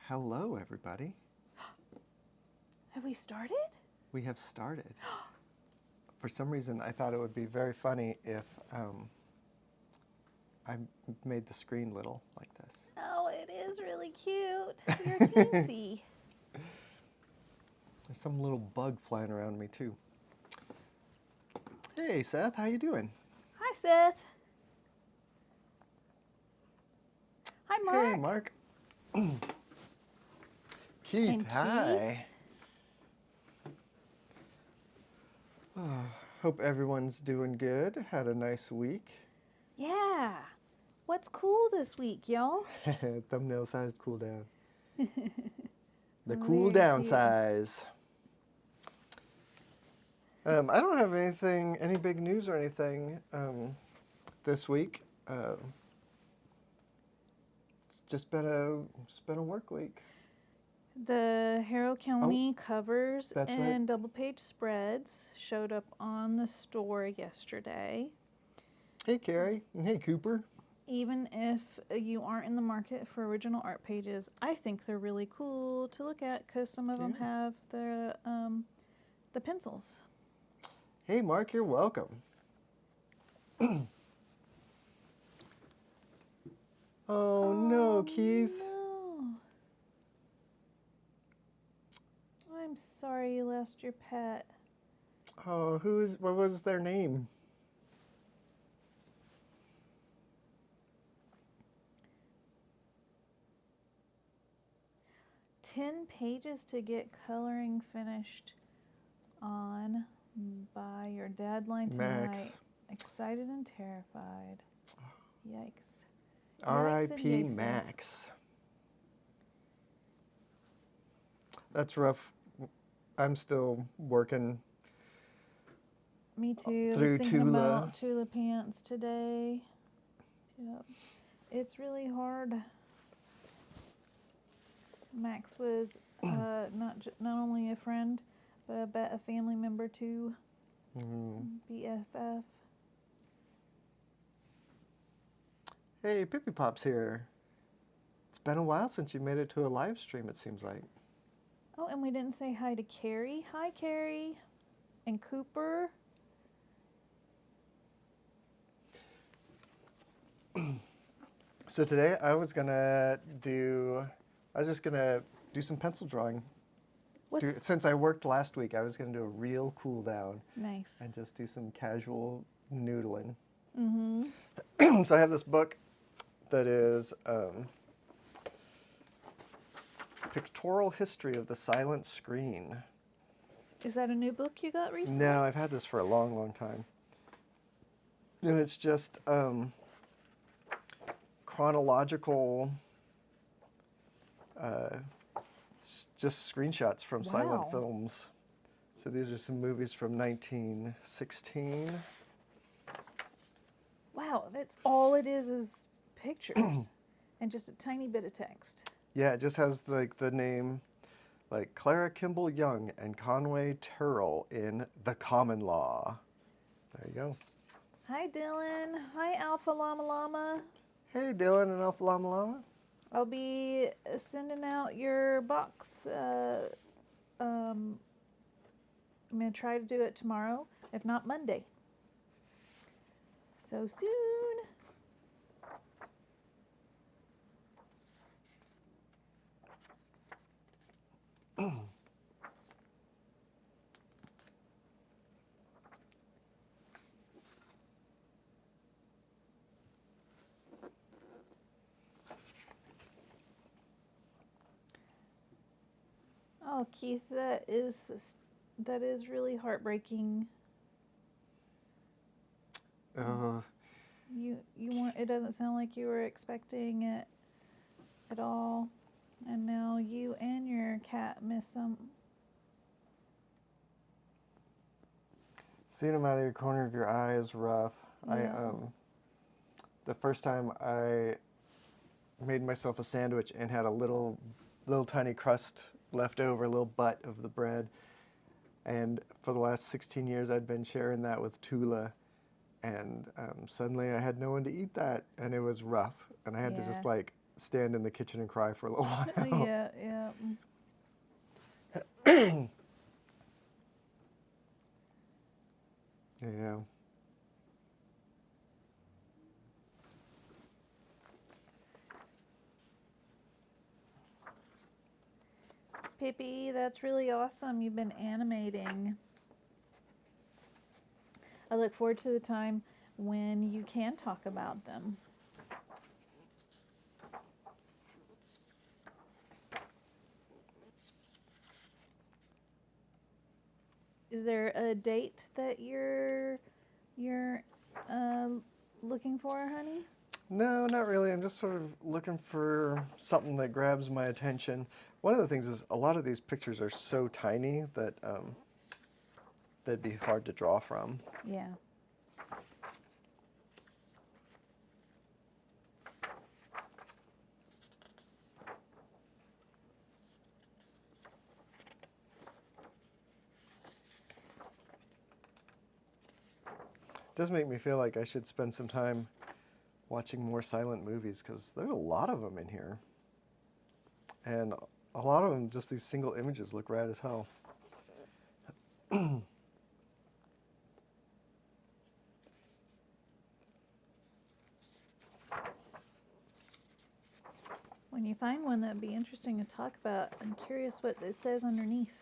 Hello, everybody. Have we started? We have started. For some reason, I thought it would be very funny if I made the screen little like this. Oh, it is really cute. You're teensy. There's some little bug flying around me, too. Hey, Seth, how you doing? Hi, Seth. Hi, Mark. Hey, Mark. Keith, And hi. Hope everyone's doing good. Had a nice week. Yeah. What's cool this week, y'all? Thumbnail size cool down. The Oh, cool very down cute. size. I don't have any big news or anything this week. It's just been a work week. The Harrow County covers that's right. and double page spreads showed up on the store yesterday. Hey, Carrie. And hey, Cooper. Even if you aren't in the market for original art pages, I think they're really cool to look at because some of them have the pencils. Hey, Mark, you're welcome. Oh, no, Keith. No. I'm sorry you lost your pet. Oh, what was their name? "10 pages to get coloring finished on by your deadline tonight. Max. Excited and terrified." Yikes. R.I.P. Yikes. Max. That's rough. I'm still working. Me too. Through I was thinking Tula. about Tula pants today. Yep. It's really hard. Max was not only a friend, but a family member too. BFF. Hey, Pippy Pop's here. It's been a while since you made it to a live stream, it seems like. Oh, and we didn't say hi to Carrie. Hi, Carrie. And Cooper. So today I was just gonna do some pencil drawing. Since I worked last week, I was gonna do a real cool down. Nice. And just do some casual noodling. Mm-hmm. So I have this book that is Pictorial History of the Silent Screen. Is that a new book you got recently? No, I've had this for a long, long time. And it's just chronological, just screenshots from silent films. So these are some movies from 1916. Wow, that's all it is pictures and just a tiny bit of text. Yeah, it just has like the name, like Clara Kimball Young and Conway Terrell in The Common Law. There you go. Hi, Dylan. Hi, Alpha Llama Llama. Hey, Dylan and Alpha Llama Llama. I'll be sending out your box. I'm going to try to do it tomorrow, if not Monday. So soon. Oh, Keith, that is really heartbreaking. You weren't. It doesn't sound like you were expecting it at all, and now you and your cat miss them. Seeing them out of your corner of your eye is rough. Yeah. The first time I made myself a sandwich and had a little tiny crust left over, a little butt of the bread. And for the last 16 years, I'd been sharing that with Tula. And suddenly I had no one to eat that, and it was rough. And I had to just like stand in the kitchen and cry for a little while. Yeah, Yeah. Pippi, that's really awesome. You've been animating. I look forward to the time when you can talk about them. Is there a date that you're uh, looking for, honey? No, not really. I'm just sort of looking for something that grabs my attention. One of the things is a lot of these pictures are so tiny that they'd be hard to draw from. Yeah. It does make me feel like I should spend some time watching more silent movies because there's a lot of them in here. And a lot of them, just these single images, look rad as hell. When you find one that'd be interesting to talk about, I'm curious what it says underneath.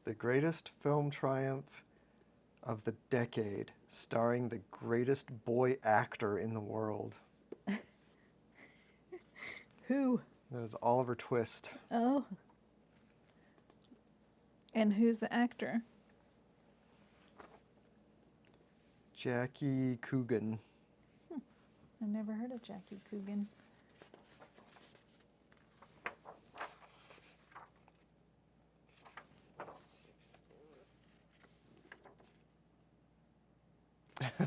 The greatest film triumph of the decade, starring the greatest boy actor in the world. Who? That is Oliver Twist. Oh. And who's the actor? Jackie Coogan. I've never heard of Jackie Coogan.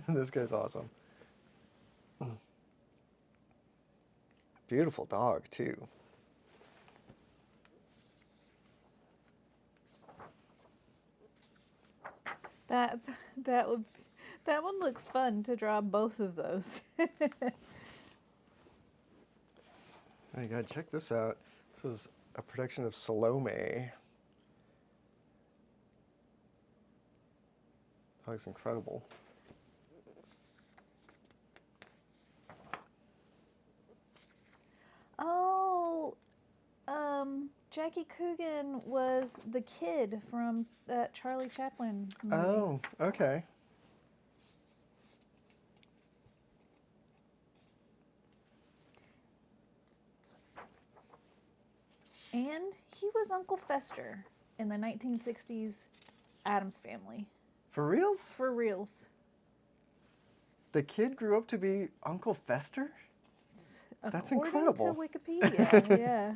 This guy's awesome. Beautiful dog, too. That one looks fun to draw both of those. Oh my god, check this out. This is a production of Salome. That looks incredible. Oh, Jackie Coogan was the kid from that Charlie Chaplin movie. Oh, okay. And he was Uncle Fester in the 1960s Addams Family. For reals? For reals. The kid grew up to be Uncle Fester? That's incredible. According to Wikipedia, yeah.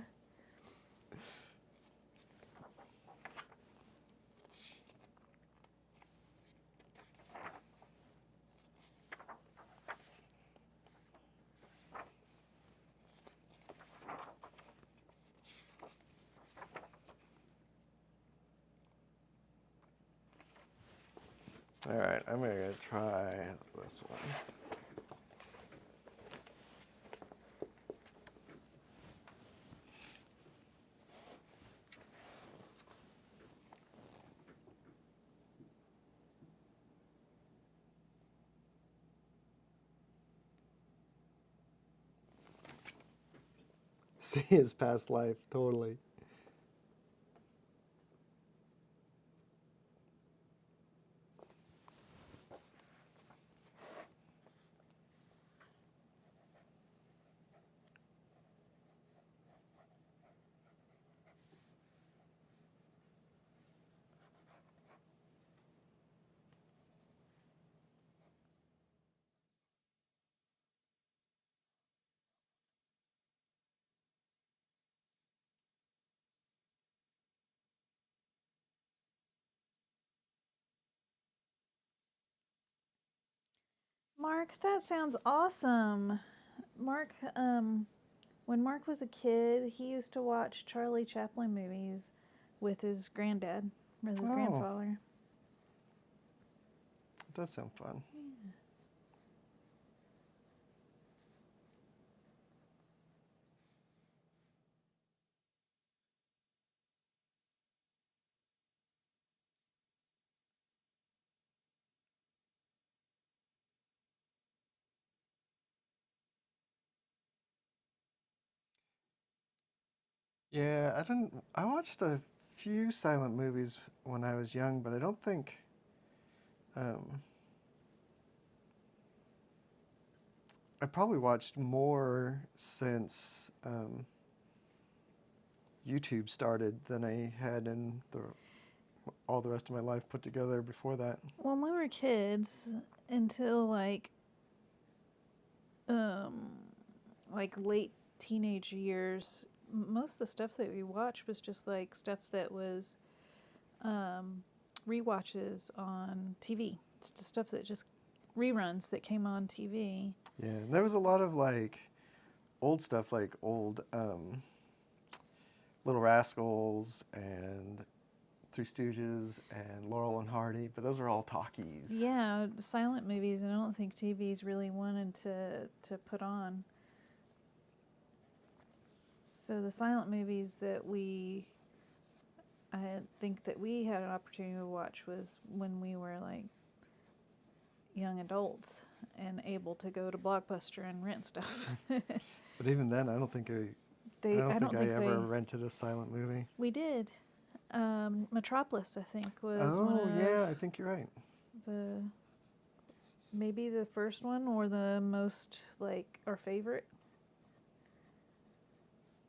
All right, I'm gonna try this one. See his past life, totally. Mark, that sounds awesome. Mark, when Mark was a kid, he used to watch Charlie Chaplin movies with his granddad, with his grandfather. It does sound fun. Yeah, I watched a few silent movies when I was young, but I don't think, I probably watched more since YouTube started than I had in all the rest of my life put together before that. When we were kids, until like late teenage years, most of the stuff that we watched was just like stuff that was rewatches on TV. It's just stuff that just reruns that came on TV. Yeah, and there was a lot of like old stuff, like old Little Rascals and Three Stooges and Laurel and Hardy, but those were all talkies. Yeah, silent movies, and I don't think TV's really wanted to put on. So the silent movies that I think that we had an opportunity to watch was when we were like young adults and able to go to Blockbuster and rent stuff. But even then, I don't think I ever rented a silent movie. We did. Metropolis, I think, was yeah, I think you're right. Maybe the first one or the most like our favorite.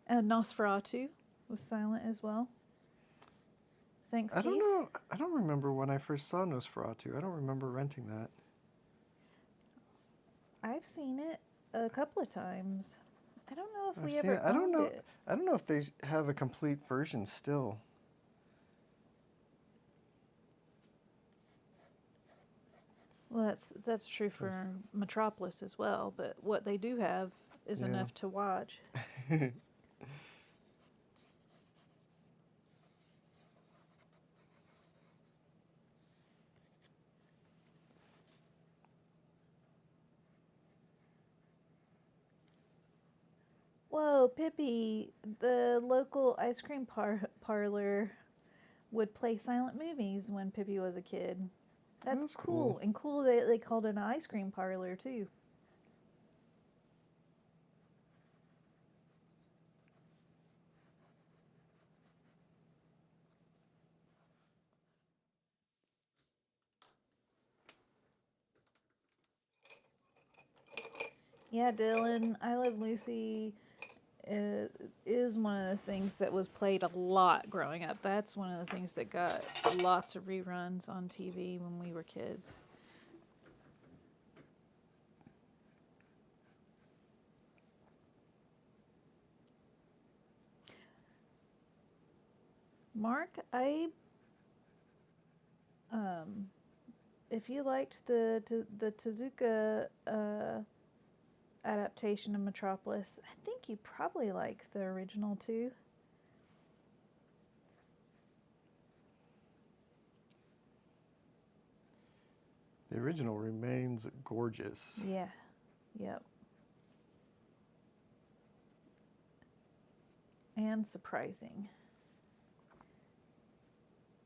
And Nosferatu was silent as well. Thanks, I don't Keith. know. I don't remember when I first saw Nosferatu. I don't remember renting that. I've seen it a couple of times. I don't know if I've we seen ever it. I don't owned know. it. I don't know if they have a complete version still. Well, that's true for Metropolis as well, but what they do have is Yeah. enough to watch. Whoa, Pippi, the local ice cream parlor would play silent movies when Pippi was a kid. That's cool. And cool they called it an ice cream parlor too. Yeah, Dylan, I Love Lucy is one of the things that was played a lot growing up. That's one of the things that got lots of reruns on TV when we were kids. Mark, if you liked the Tezuka adaptation of Metropolis, I think you probably like the original too. The original remains gorgeous. Yeah. Yep. And surprising.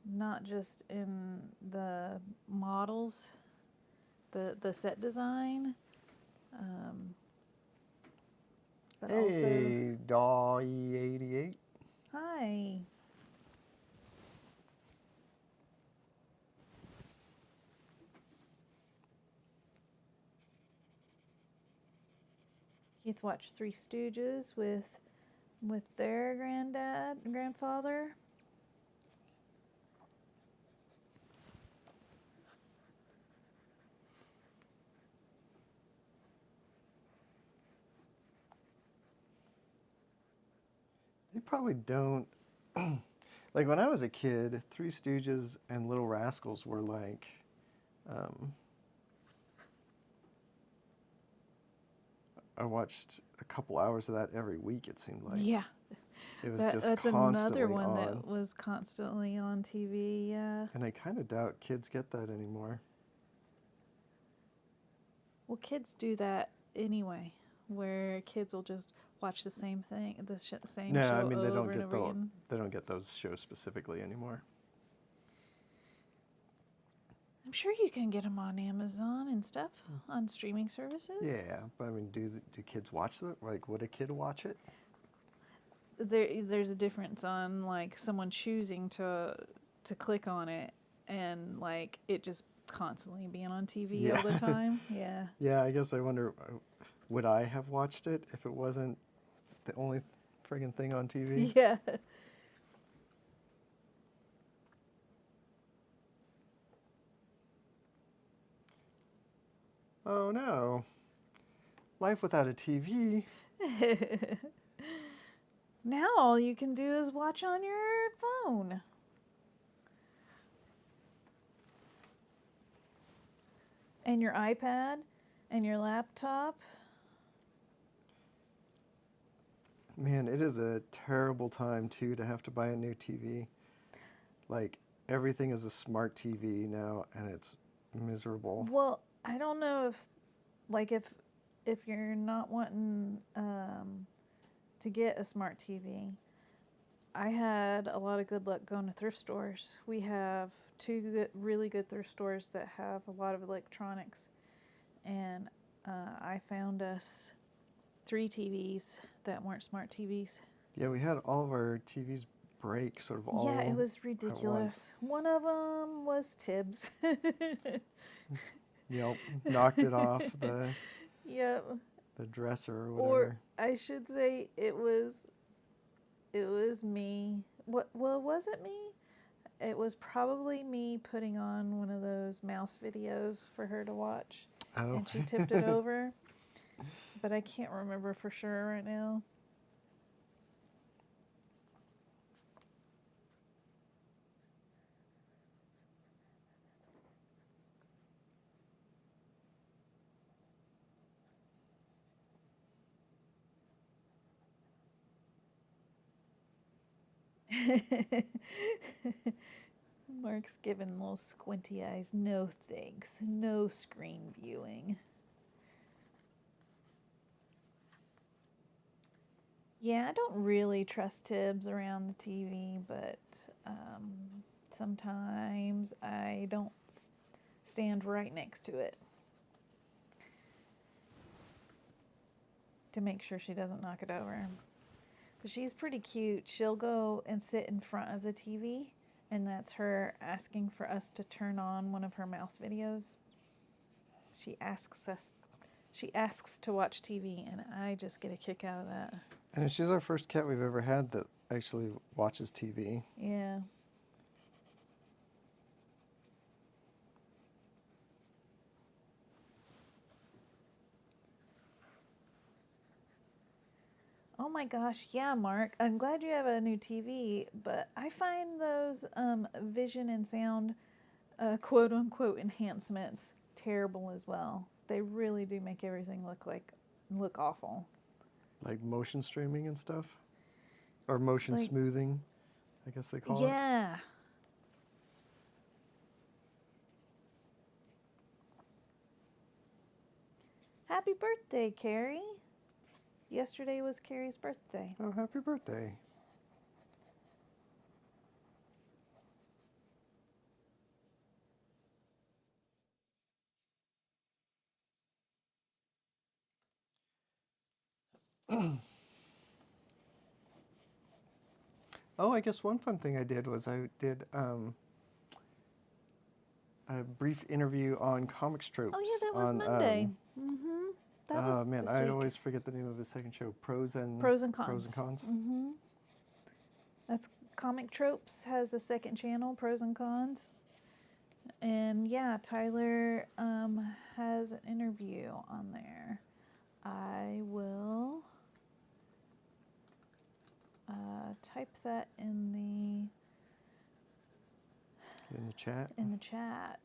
Not just in the models, the set design, but hey, Daw-E88. Hi. Keith watched Three Stooges with their grandfather. They probably don't. Like when I was a kid, Three Stooges and Little Rascals were like I watched a couple hours of that every week, it seemed like. Yeah. It was just That's constantly another one on. that was constantly on TV, yeah. And I kind of doubt kids get that anymore. Well, kids do that anyway, where kids will just watch the same thing, same No, show I mean, over and over again. they don't get those shows specifically anymore. I'm sure you can get them on Amazon and stuff, on streaming services. Yeah, but I mean, do kids watch that? Like, would a kid watch it? There's a difference on like someone choosing to click on it and like it just constantly being on TV all the time. Yeah. Yeah, I guess I wonder, would I have watched it if it wasn't the only friggin' thing on TV? Yeah. Oh no. Life without a TV. Now all you can do is watch on your phone. And your iPad and your laptop. Man, it is a terrible time too to have to buy a new TV. Like, everything is a smart TV now, and it's miserable. Well, I don't know if, like, if you're not wanting to get a smart TV, I had a lot of good luck going to thrift stores. We have two really good thrift stores that have a lot of electronics, and I found us 3 TVs that weren't smart TVs. Yeah, we had all of our TVs break sort of all. Yeah, it was ridiculous. One of them was Tibbs. Yep, knocked it off the Yep. the dresser or whatever. Or I should say it was me. Well, was it me? It was probably me putting on one of those mouse videos for her to watch. Oh. And she tipped it over. But I can't remember for sure right now. Mark's giving little squinty eyes. No thanks. No screen viewing. Yeah, I don't really trust Tibbs around the TV, but sometimes I don't stand right next to it to make sure she doesn't knock it over. But she's pretty cute. She'll go and sit in front of the TV, and that's her asking for us to turn on one of her mouse videos. She asks to watch TV, and I just get a kick out of that. And she's our first cat we've ever had that actually watches TV. Yeah. Oh my gosh, yeah, Mark. I'm glad you have a new TV, but I find those vision and sound quote unquote enhancements terrible as well. They really do make everything look awful. Like motion streaming and stuff? Or motion Like, smoothing, I guess they call it. Yeah. Happy birthday, Carrie. Yesterday was Carrie's birthday. Oh, happy birthday. Oh, I guess one fun thing I did was I did a brief interview on comic tropes. Oh yeah, that was Monday. Mm-hmm. That was Man, this I week. always forget the name of his second show. Pros and Cons. Pros and Cons. Mm-hmm. That's Comic Tropes has a second channel, Pros and Cons. And yeah, Tyler has an interview on there. I will type that in In the chat. the chat.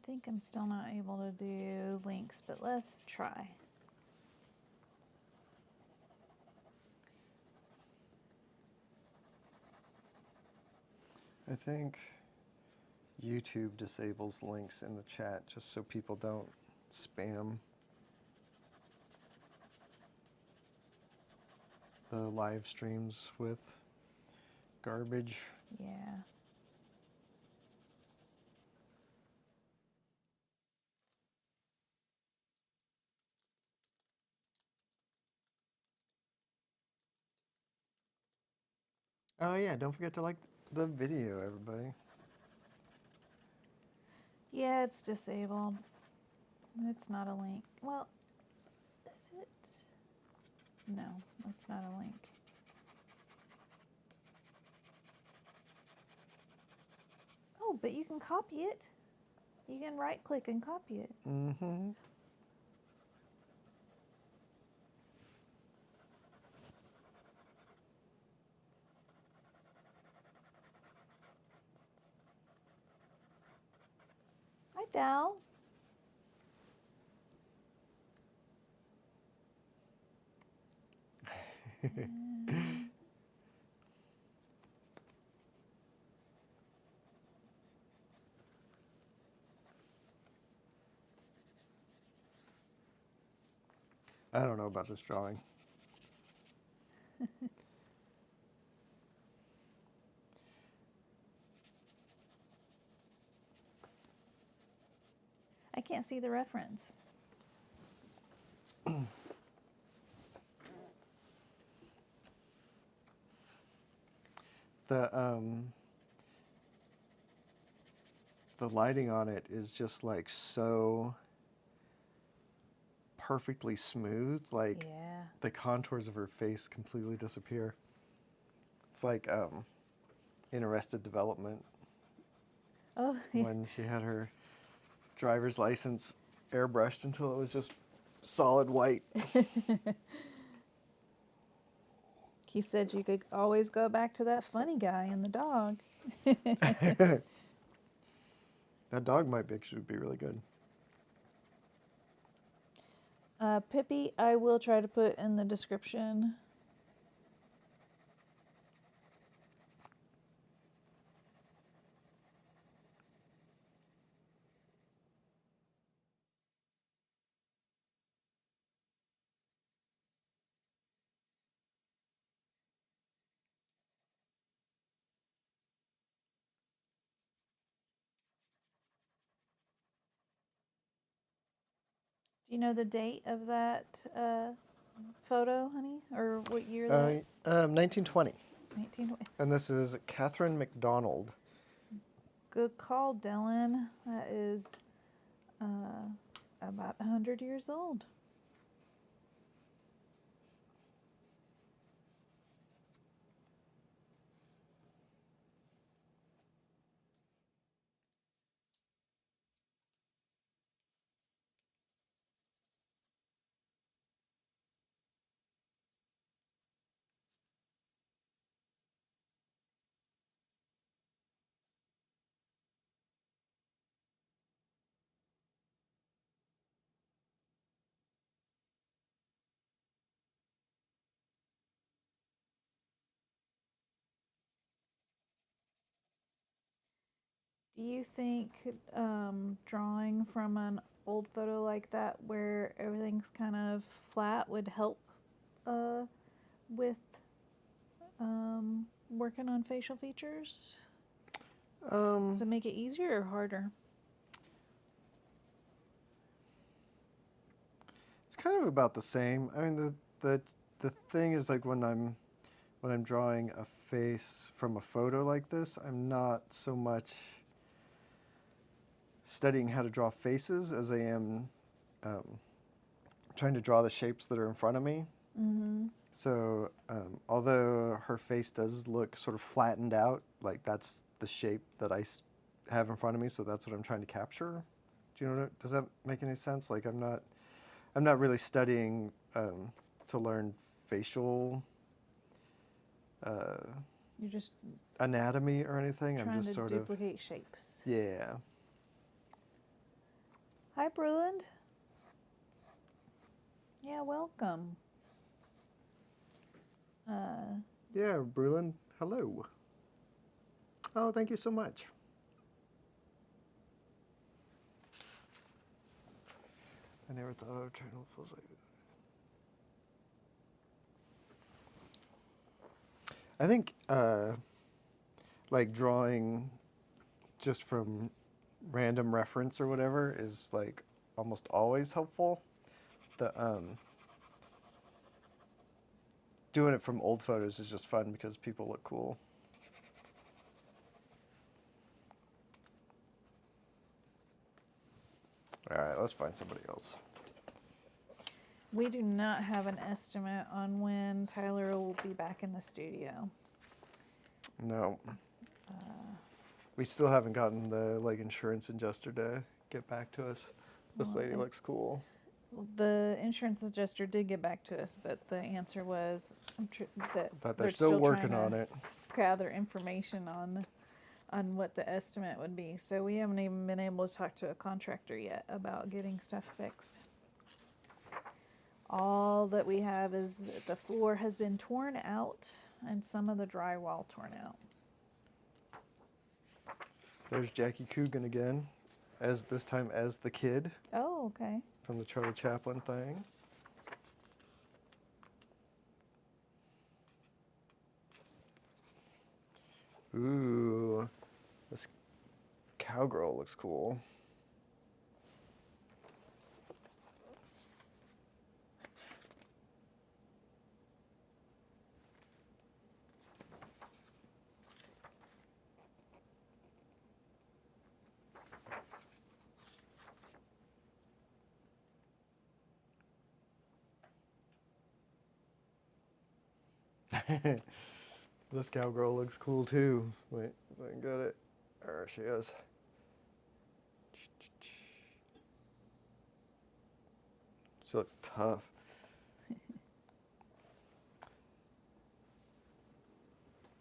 think I'm still not able to do links, but let's try. I think YouTube disables links in the chat just so people don't spam the live streams with garbage. Yeah. Oh yeah, don't forget to like the video, everybody. Yeah, it's disabled. It's not a link. Well, is it? No, it's not a link. Oh, but you can copy it. You can right click and copy it. Mm-hmm. Hi, Dal. I don't know about this drawing. I can't see the reference. The lighting on it is just like so perfectly smooth, like Yeah. the contours of her face completely disappear. It's like in Arrested Development Oh, yeah. when she had her driver's license airbrushed until it was just solid white. He said you could always go back to that funny guy and the dog. That dog might actually be really good. Pippi, I will try to put in the description. Do you know the date of that photo, honey? Or what year that? 1920. 1920. And this is Catherine McDonald. Good call, Dylan. That is about 100 years old. Do you think drawing from an old photo like that where everything's kind of flat would help with working on facial features? Does it make it easier or harder? It's kind of about the same. I mean, the thing is like when I'm drawing a face from a photo like this, I'm not so much studying how to draw faces as I am trying to draw the shapes that are in front of me. Mm-hmm. So although her face does look sort of flattened out, like that's the shape that have in front of me, so that's what I'm trying to capture. Do you know? Does that make any sense? Like I'm not really studying to learn facial You're just anatomy or anything. I'm trying just to sort of duplicate shapes. yeah. Hi, Bruland. Yeah, welcome. Yeah, Brulin, hello. Oh, thank you so much. I never thought I would turn full like I think, like drawing just from random reference or whatever is like almost always helpful. The doing it from old photos is just fun because people look cool. All right, let's find somebody else. We do not have an estimate on when Tyler will be back in the studio. No. We still haven't gotten the like insurance adjuster to get back to us. This Well, lady looks cool. The insurance adjuster did get back to us, but the answer was that But they're still working trying on to it. gather information on what the estimate would be. So we haven't even been able to talk to a contractor yet about getting stuff fixed. All that we have is that the floor has been torn out and some of the drywall torn out. There's Jackie Coogan again, as this time as the kid Oh, okay. from the Charlie Chaplin thing. Ooh, this cowgirl looks cool. This cowgirl looks cool too. Wait, I can get it. There she is. She looks tough.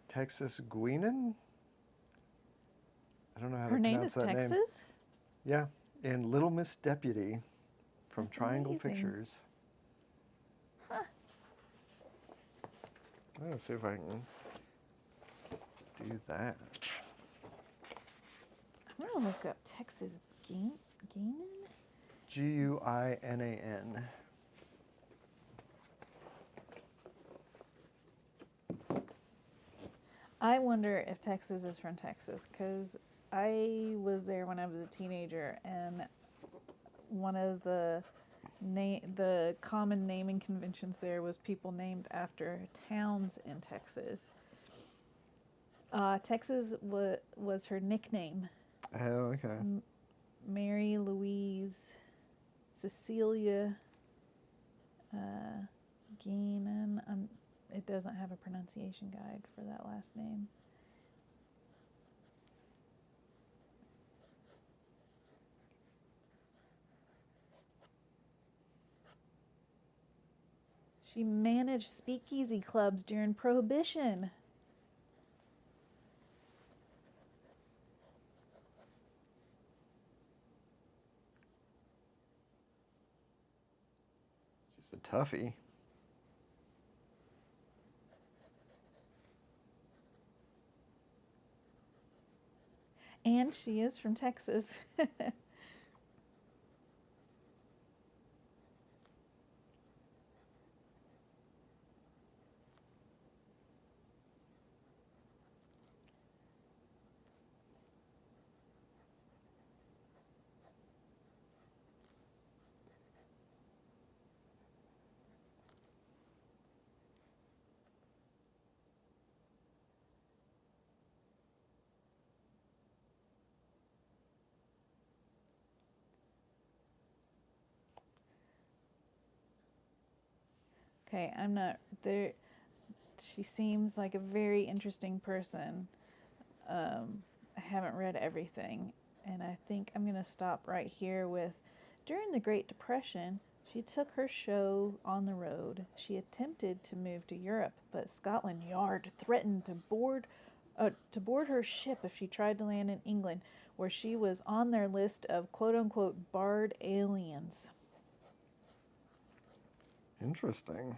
Texas Guinan? I don't know how Her to name pronounce is that name. Texas? Yeah, and Little Miss Deputy from That's Triangle amazing. Pictures. Huh. Let's see if I can do that. I'm gonna look up Texas Guinan. Guinan. I wonder if Texas is from Texas, because I was there when I was a teenager, and one of the common naming conventions there was people named after towns in Texas. Texas was her nickname. Oh, okay. Mary Louise Cecilia Guinan. It doesn't have a pronunciation guide for that last name. She managed speakeasy clubs during Prohibition. She's a toughie. And she is from Texas. Okay, I'm not there. She seems like a very interesting person. I haven't read everything, and I think I'm going to stop right here with, during the Great Depression, she took her show on the road. She attempted to move to Europe, but Scotland Yard threatened to board her ship if she tried to land in England. where she was on their list of quote-unquote B.P.R.D aliens. Interesting.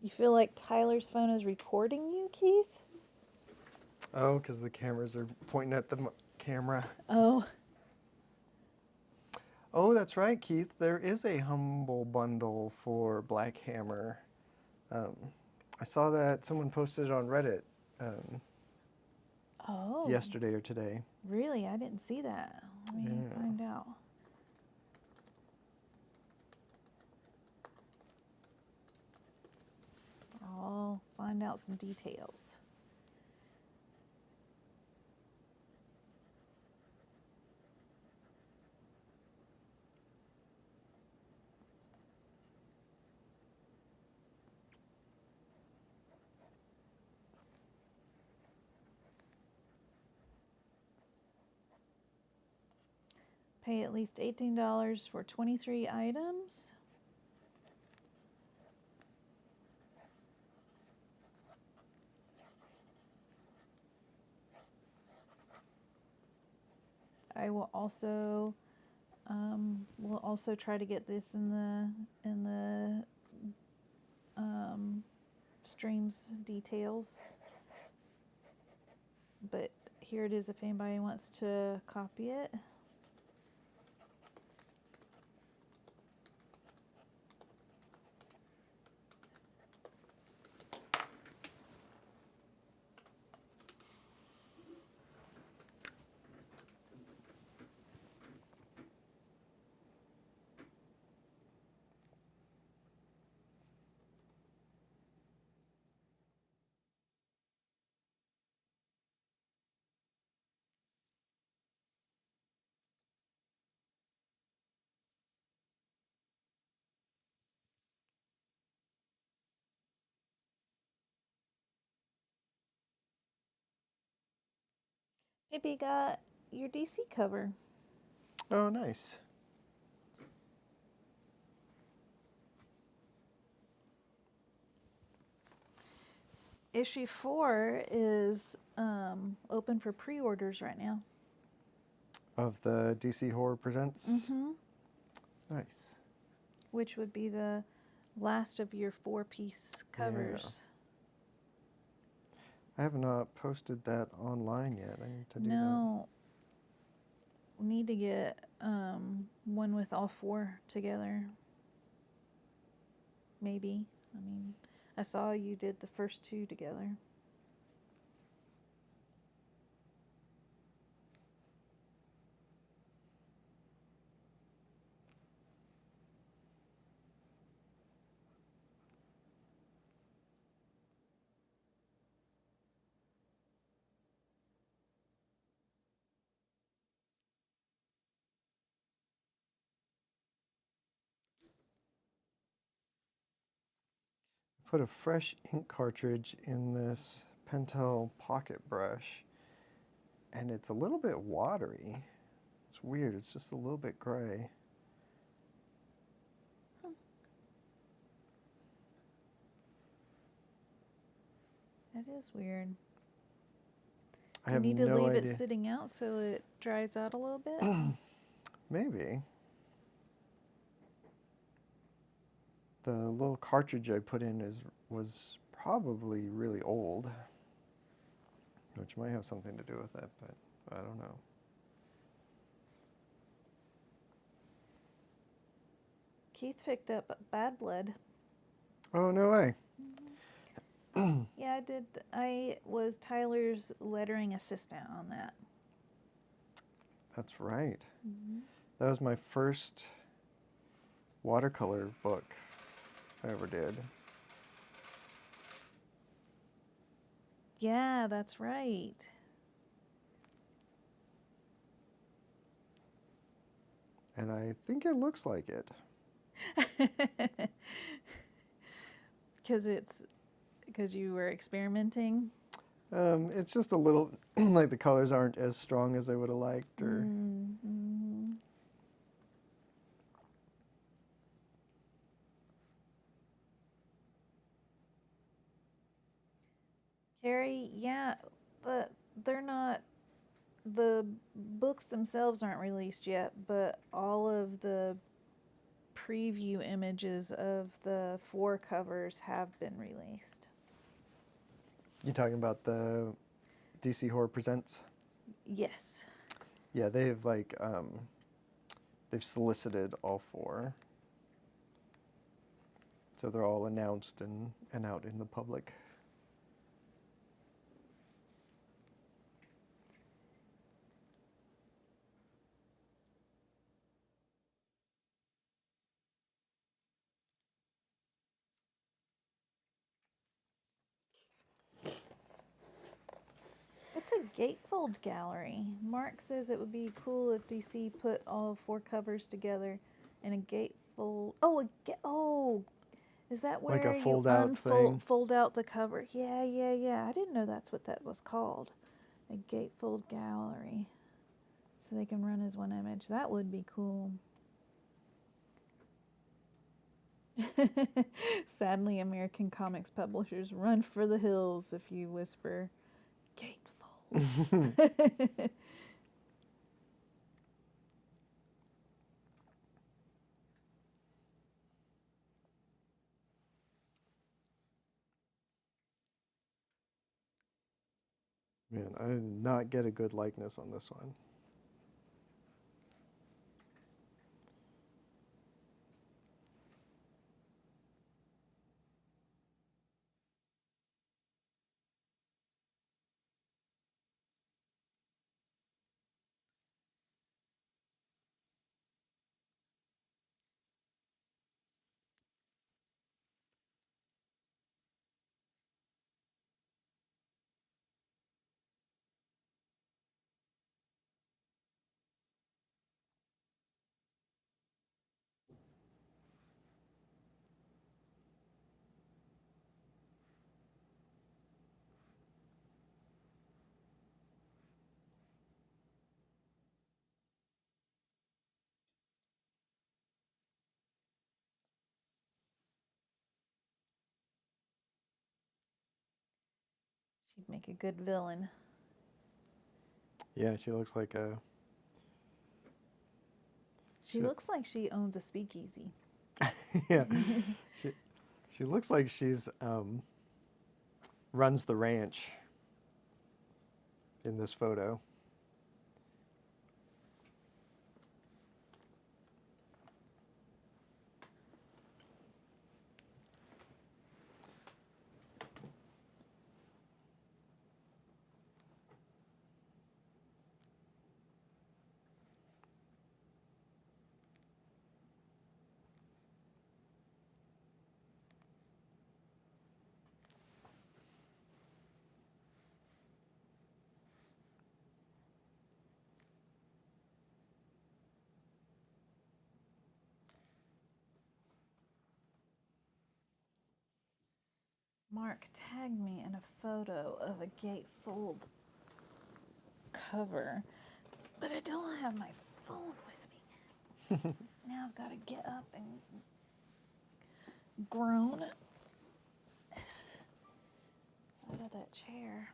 You feel like Tyler's phone is recording you, Keith? Oh, because the cameras are pointing at the camera. Oh. Oh, that's right, Keith. There is a Humble Bundle for Black Hammer. I saw that someone posted it on Reddit Oh. yesterday or today. Really? I didn't see that. Let me Yeah. find out. I'll find out some details. Pay at least $18 for 23 items. I will also we'll also try to get this in the streams details. But here it is if anybody wants to copy it. Maybe got your DC cover. Oh, nice. Issue 4 is open for pre-orders right now. Of the DC Horror Presents? Mm-hmm. Nice. Which would be the last of your 4-piece covers. Yeah. I have not posted that online yet. I need to do that. No. We need to get one with all 4 together. Maybe. I mean, I saw you did the first 2 together. Put a fresh ink cartridge in this Pentel pocket brush, and it's a little bit watery. It's weird. It's just a little bit gray. That is weird. I You have need to no leave idea. it sitting out so it dries out a little bit. Maybe. The little cartridge I put in was probably really old, which might have something to do with it, but I don't know. Keith picked up Bad Blood. Oh, no way. Yeah, I did. I was Tyler's lettering assistant on that. That's right. That was my first watercolor book I ever did. Yeah, that's right. And I think it looks like it. Because you were experimenting. It's just a little, like the colors aren't as strong as I would have liked, or... Mm-hmm. but they're not. The books themselves aren't released yet, but all of the preview images of the 4 covers have been released. You talking about the DC Horror Presents? Yes. Yeah, they've they've solicited all 4. So they're all announced and out in the public. It's a gatefold gallery. Mark says it would be cool if DC put all 4 covers together in a gatefold. Oh, is that where Like a you fold-out thing? fold out the cover? Yeah. I didn't know that's what that was called. A gatefold gallery. So they can run as one image. That would be cool. Sadly, American comics publishers run for the hills if you whisper gatefold. Man, I did not get a good likeness on this one. She'd make a good villain. Yeah, she looks like a... She looks like she owns a speakeasy. Yeah, she looks like she's runs the ranch in this photo. Mark tagged me in a photo of a gatefold cover, but I don't have my phone with me. Now I've got to get up and groan out of that chair.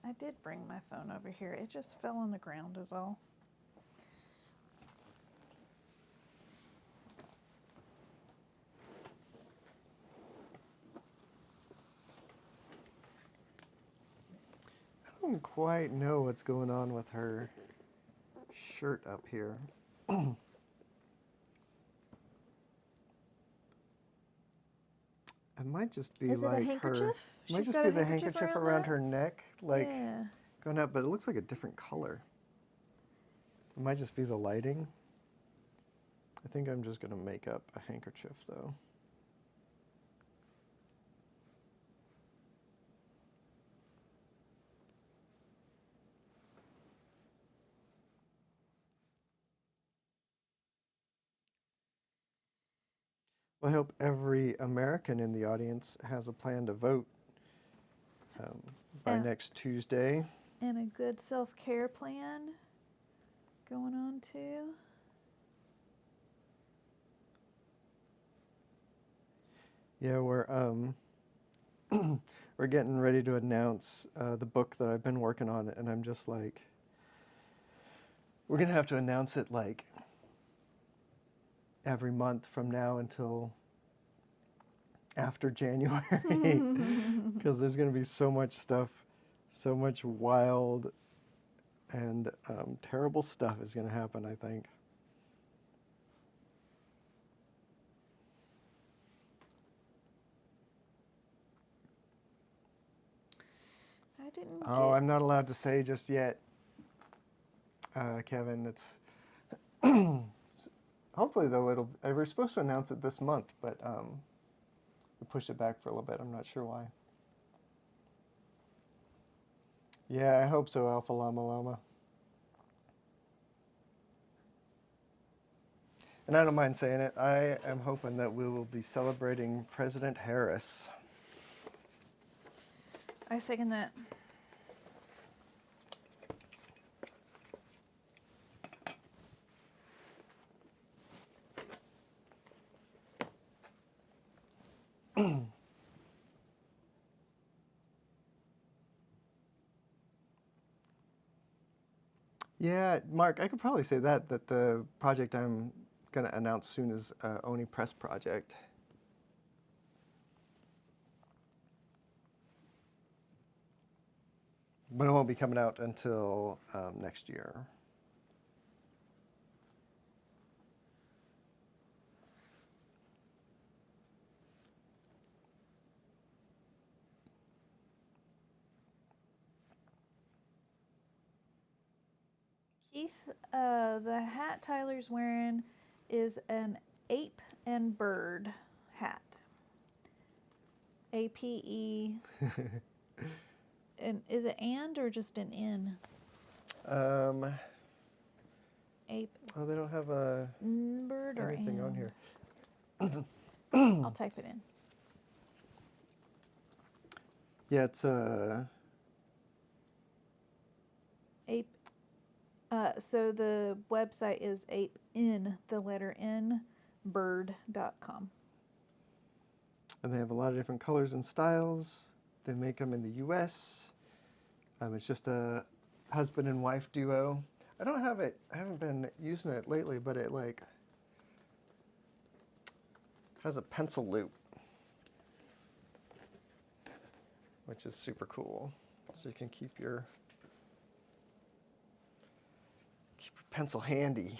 I did bring my phone over here. It just fell on the ground is all. I don't quite know what's going on with her shirt up here. It might just be Is it a like handkerchief? her. Might She's just got be a the handkerchief handkerchief around around that? her neck, like Yeah. going up, but it looks like a different color. It might just be the lighting. I think I'm just gonna make up a handkerchief though. Well, I hope every American in the audience has a plan to vote by Yeah. next Tuesday. and a good self-care plan going on too. Yeah, we're getting ready to announce the book that I've been working on, and I'm just like, we're gonna have to announce it like every month from now until after January, because there's gonna be so much stuff, so much wild and terrible stuff is gonna happen, I think. I didn't Oh, get. I'm not allowed to say just yet, Kevin. It's hopefully though we were supposed to announce it this month, but we pushed it back for a little bit. I'm not sure why. Yeah, I hope so, Alpha Llama Llama. And I don't mind saying it. I am hoping that we will be celebrating President Harris. I second that. Yeah, Mark, I could probably say that the project I'm going to announce soon is Oni Press Project. But it won't be coming out until next year. Keith, the hat Tyler's wearing is an ape and bird hat. APE. And is it and or just an N? Ape. Oh, they don't have a Bird or anything on and? here. I'll type it in. Yeah, it's Ape. So the website is ape in the letter N bird.com. and they have a lot of different colors and styles. They make them in the U.S. It's just a husband and wife duo. I don't have it. I haven't been using it lately, but it like has a pencil loop, which is super cool. So you can keep your pencil handy.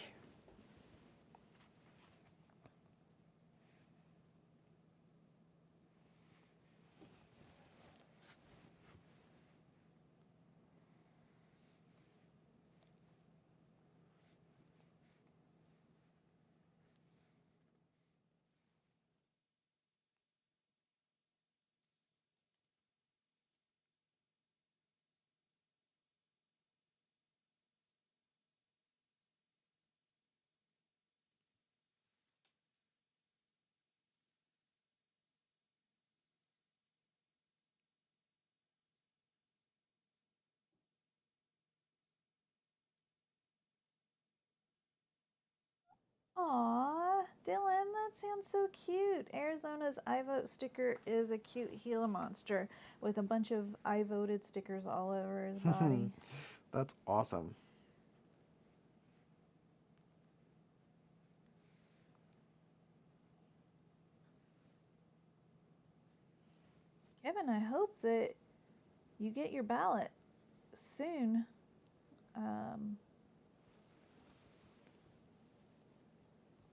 Aw, Dylan, that sounds so cute. Arizona's I Vote sticker is a cute Gila monster with a bunch of I voted stickers all over his body. That's awesome. Kevin, I hope that you get your ballot soon.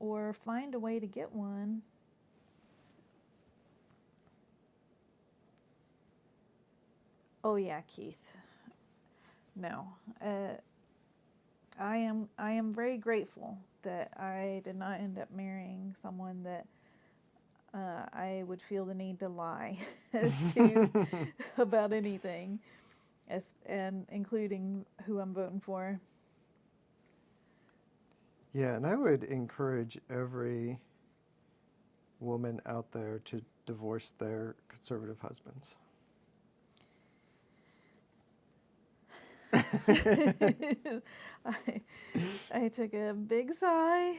Or find a way to get one. Oh yeah, Keith. No, I am very grateful that I did not end up marrying someone that I would feel the need to lie to about anything, and including who I'm voting for. Yeah, and I would encourage every woman out there to divorce their conservative husbands. I took a big sigh.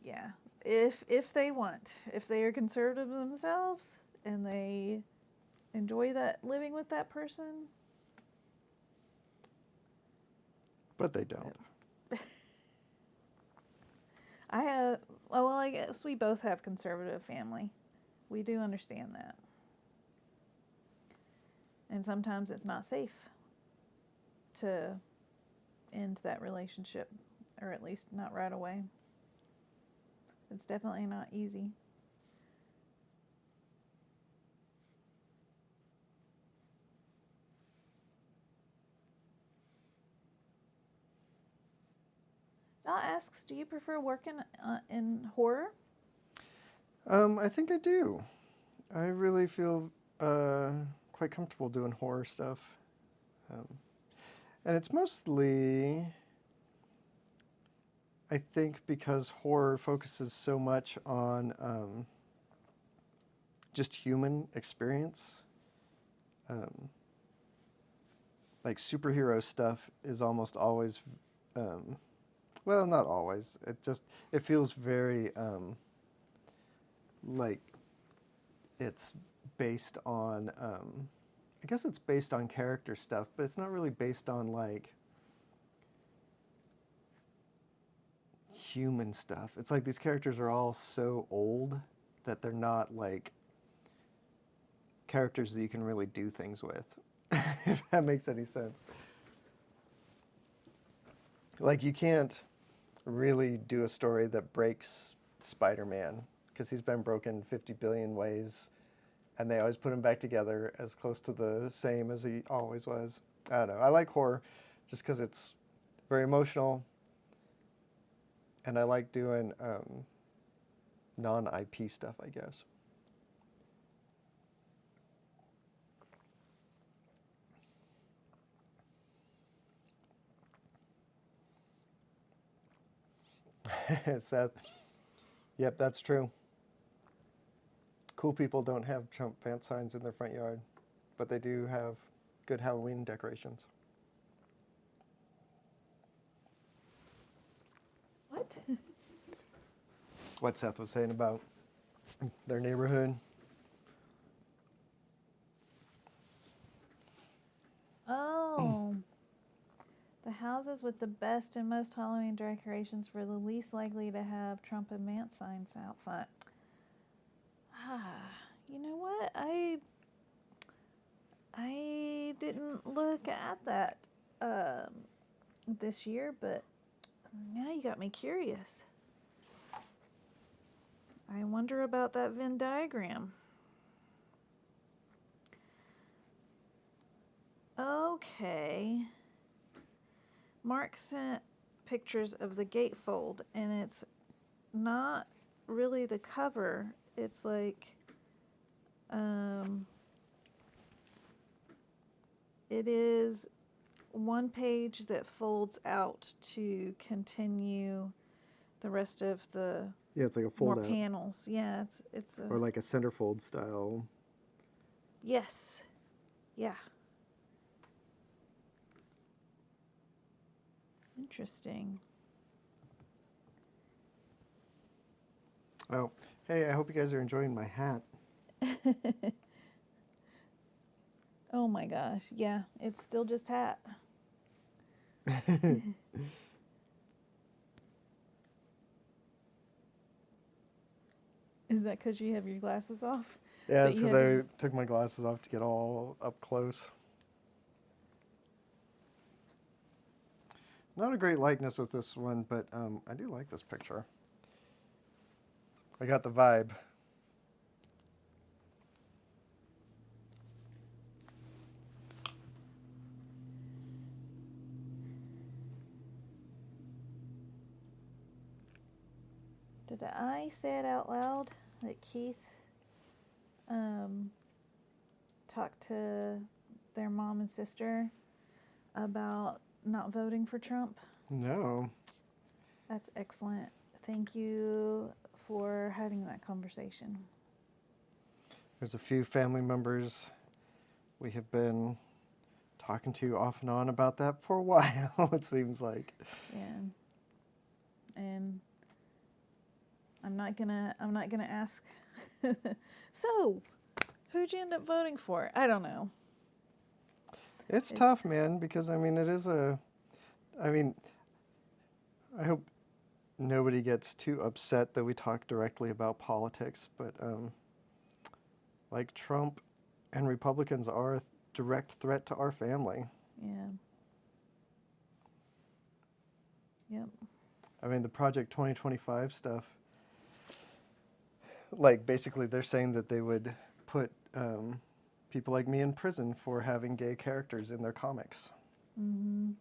Yeah, if they want, if they are conservative themselves and they enjoy that living with that person, But they don't. I have. Well, I guess we both have conservative family. We do understand that, and sometimes it's not safe to end that relationship, or at least not right away. It's definitely not easy. Dot asks, do you prefer working in horror? I think I do. I really feel quite comfortable doing horror stuff. And it's mostly, I think, because horror focuses so much on just human experience. Like superhero stuff is almost always, well, not always. It feels very like it's based on, I guess it's based on character stuff, but it's not really based on like human stuff. It's like these characters are all so old that they're not like characters that you can really do things with, if that makes any sense. Like you can't really do a story that breaks Spider-Man because he's been broken 50 billion ways and they always put him back together as close to the same as he always was. I don't know. I like horror just because it's very emotional and I like doing non-IP stuff, I guess. Seth. Yep, that's true. Cool people don't have Trump pants signs in their front yard, but they do have good Halloween decorations. What? What Seth was saying about their neighborhood. Oh, the houses with the best and most Halloween decorations were the least likely to have Trump and Mance signs out front. You know what? I didn't look at that this year, but now you got me curious. I wonder about that Venn diagram. Okay. Mark sent pictures of the gatefold, and it's not really the cover. It's like, it is one page that folds out to continue the rest of the Yeah, it's like a more fold out. panels. Yeah, it's a Or like a centerfold style. yes, yeah. Interesting. Oh, hey, I hope you guys are enjoying my hat. Oh my gosh, yeah, it's still just hat. Is that because you have your glasses off? Yeah, That it's you because have I your- took my glasses off to get all up close. Not a great likeness with this one, but I do like this picture. I got the vibe. Did I say it out loud that Keith talked to their mom and sister about not voting for Trump? No. That's excellent. Thank you for having that conversation. There's a few family members we have been talking to you off and on about that for a while, it seems like. Yeah. And I'm not gonna ask. So, who'd you end up voting for? I don't know. It's tough, man, because I mean, I hope nobody gets too upset that we talk directly about politics, but like Trump and Republicans are a direct threat to our family. Yeah. Yep. I mean, the Project 2025 stuff, like basically they're saying that they would put people like me in prison for having gay characters in their comics. Mm-hmm.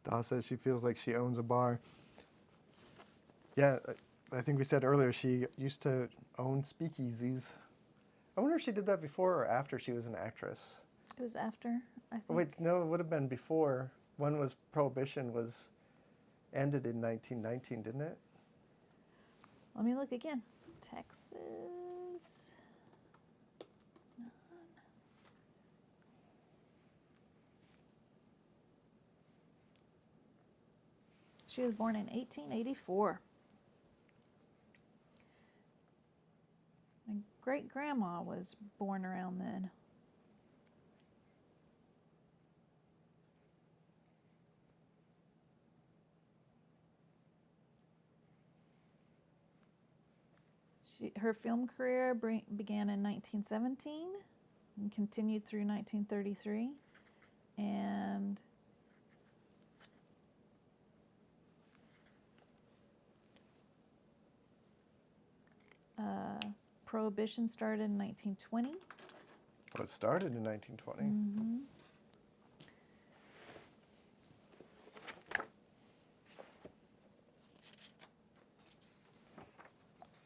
Daw says she feels like she owns a bar. Yeah, I think we said earlier she used to own speakeasies. I wonder if she did that before or after she was an actress. It was after, I think. Oh, wait, no, it would have been before. When was Prohibition was ended in 1919, didn't it? Let me look again. Texas. She was born in 1884. My great-grandma was born around then. Her film career began in 1917 and continued through 1933. And Prohibition started in 1920. Oh, it started in 1920. Mm-hmm.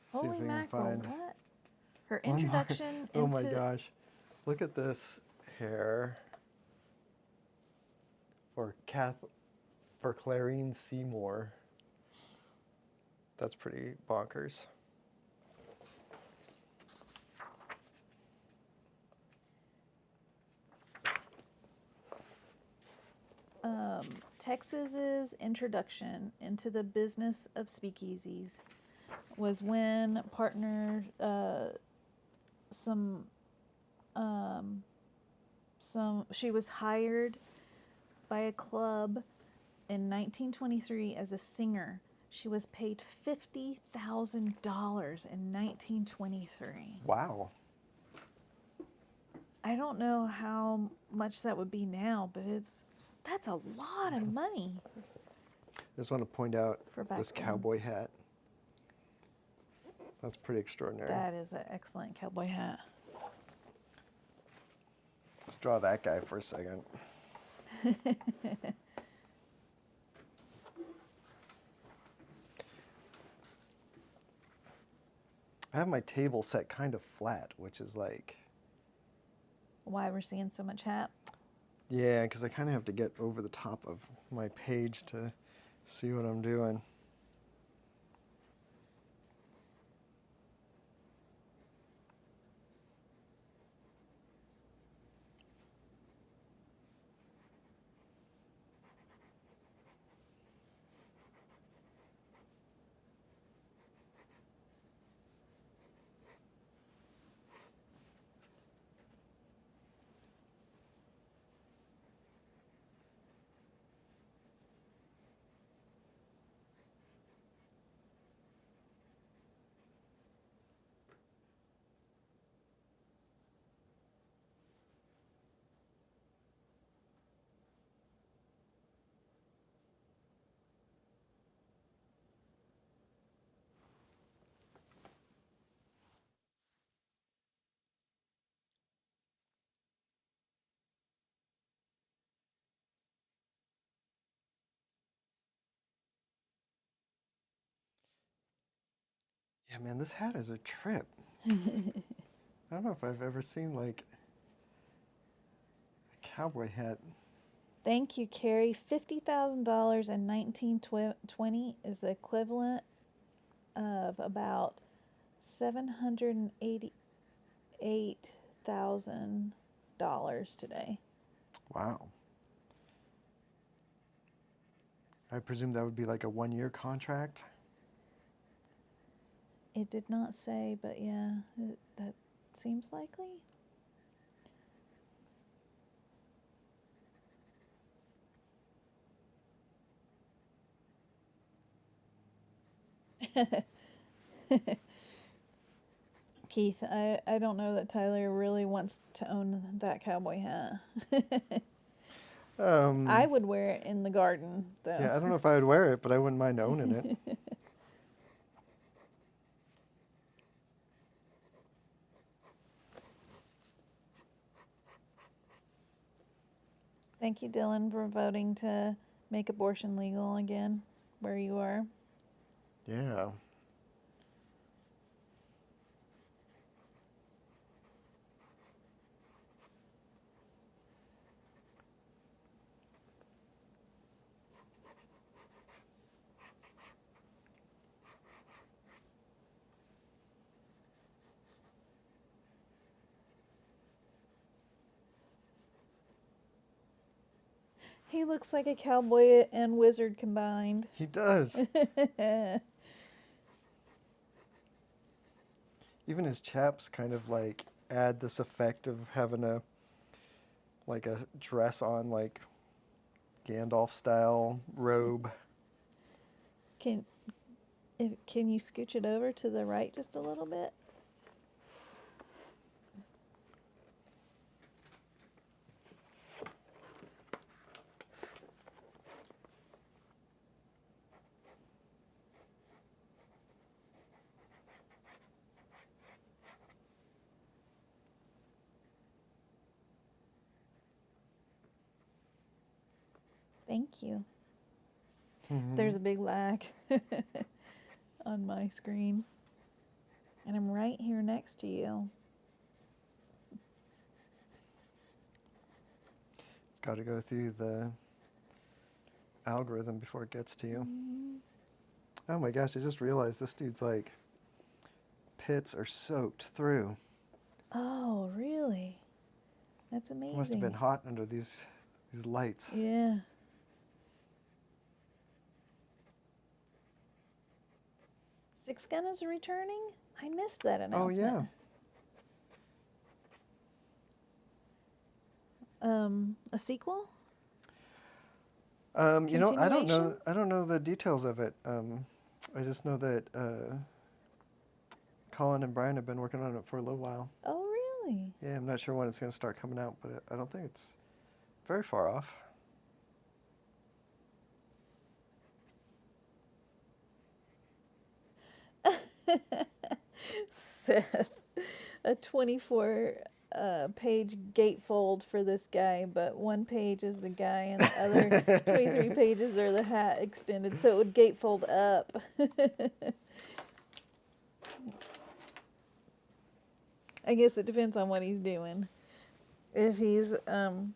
See if Holy we can mackerel, find what? Her one more. introduction Oh my into... gosh. Look at this hair. For Clarine Seymour. That's pretty bonkers. Texas's introduction into the business of speakeasies was when she was hired by a club in 1923 as a singer. She was paid $50,000 in 1923. Wow. I don't know how much that would be now, but that's a lot of money. I just want to point out For back this then. cowboy hat. That's pretty extraordinary. That is an excellent cowboy hat. Let's draw that guy for a second. I have my table set kind of flat, which is like... Why we're seeing so much hat? Yeah, because I kind of have to get over the top of my page to see what I'm doing. Yeah, man, this hat is a trip. I don't know if I've ever seen like a cowboy hat. Thank you, Carrie. $50,000 in 1920 is the equivalent of about $788,000 today. Wow. I presume that would be like a 1-year contract. It did not say, but yeah, that seems likely. Keith, I don't know that Tyler really wants to own that cowboy hat. I would wear it in the garden, though. Yeah, I don't know if I would wear it, but I wouldn't mind owning it. Thank you, Dylan, for voting to make abortion legal again where you are. Yeah. He looks like a cowboy and wizard combined. He does. Even his chaps kind of like add this effect of having a dress on, like Gandalf style robe. Can you scooch it over to the right just a little bit? Thank you. There's a big lag on my screen. And I'm right here next to you. It's got to go through the algorithm before it gets to you. Oh my gosh, I just realized this dude's like pits are soaked through. Oh, really? That's amazing. It must have been hot under these lights. Yeah. Six Gun is returning? I missed that announcement. Oh yeah. A sequel? You know, I don't know the details of it. I just know that Colin and Brian have been working on it for a little while. Oh, really? Yeah, I'm not sure when it's going to start coming out, but I don't think it's very far off. Seth, a 24 page gatefold for this guy, but one page is the guy and the other 23 pages are the hat extended, so it would gatefold up. I guess it depends on what he's doing. If he's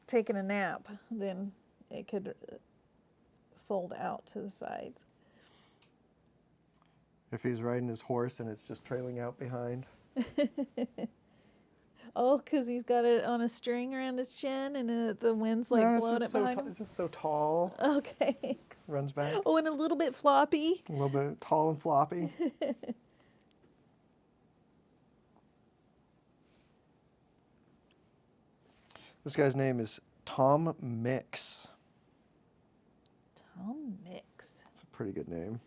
taking a nap, then it could fold out to the sides. If he's riding his horse and it's just trailing out behind. Oh, because he's got it on a string around his chin and the wind's like blowing it behind him? It's just so tall. Okay. Runs back. Oh, and a little bit floppy. A little bit tall and floppy. This guy's name is Cmic. Cmic. That's a pretty good name.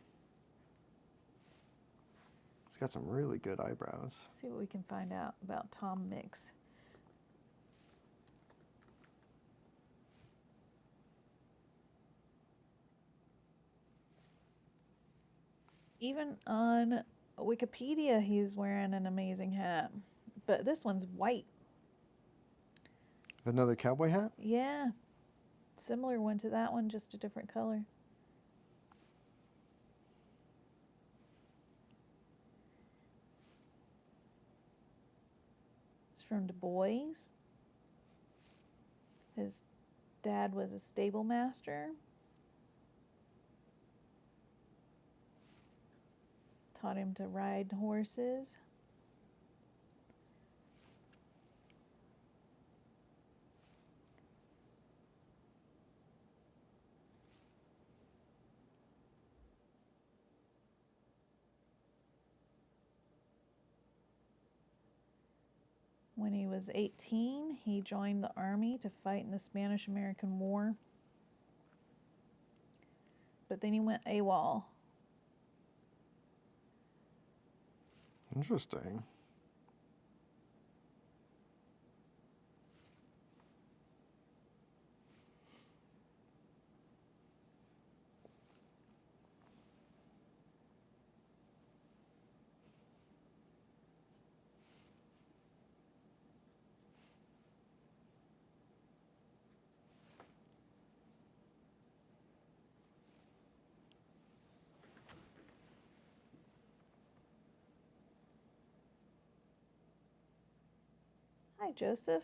He's got some really good eyebrows. Let's see what we can find out about Cmic. Even on Wikipedia, he's wearing an amazing hat. But this one's white. Another cowboy hat? Yeah. Similar one to that one, just a different color. from Du Bois. His dad was a stable master. Taught him to ride horses. When he was 18, he joined the army to fight in the Spanish-American War. But then he went AWOL. Interesting. Hi, Joseph.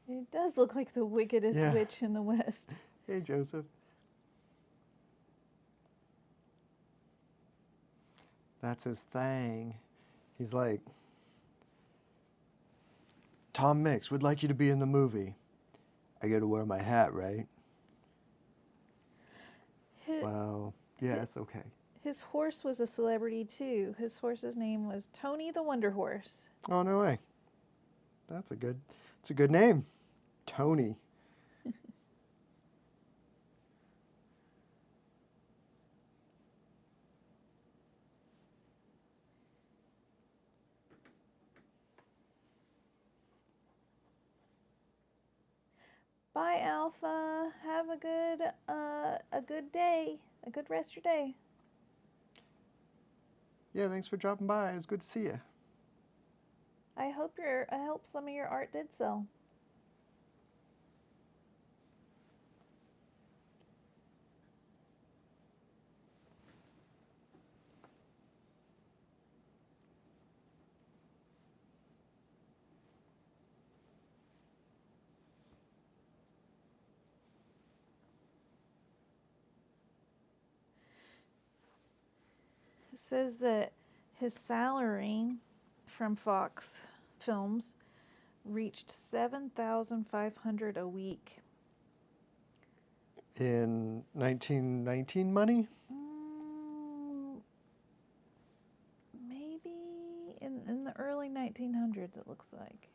It does look like the wickedest Yeah. witch in the West. Hey, Joseph. That's his thing. He's like, Tom Mix would like you to be in the movie. I got to wear my hat, right? Well, yes, okay. His horse was a celebrity too. His horse's name was Tony the Wonder Horse. Oh, no way. It's a good name. Tony. Bye, Alpha. Have a good day. A good rest of your day. Yeah, thanks for dropping by. It was good to see you. I hope some of your art did sell. It says that his salary from Fox Films reached $7,500 a week. In 1919 money? Maybe in the early 1900s, it looks like.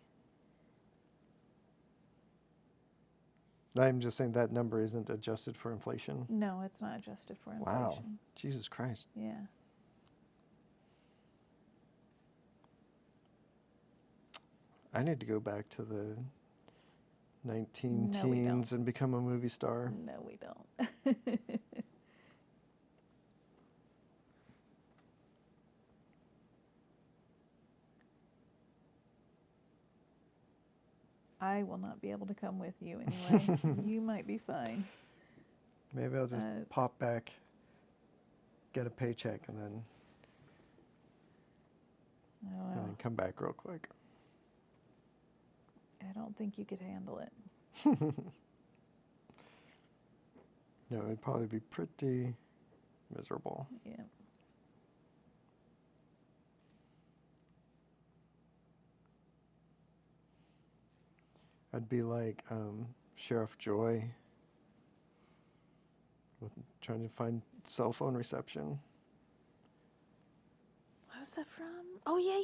I'm just saying that number isn't adjusted for inflation. No, it's not adjusted for inflation. Wow. Jesus Christ. Yeah. I need to go back to the 19 No, we teens don't. and become a movie star. No, we don't. I will not be able to come with you anyway. You might be fine. Maybe I'll just pop back, get a paycheck, and then I don't know. and then come back real quick. I don't think you could handle it. No, it'd probably be pretty miserable. Yeah. I'd be like Sheriff Joy with trying to find cell phone reception. What was that from? Oh, yeah.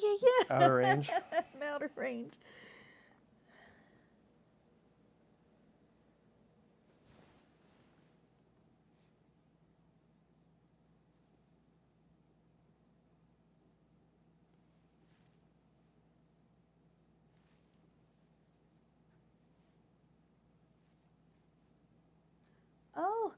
Outer Range. Outer Range. Oh,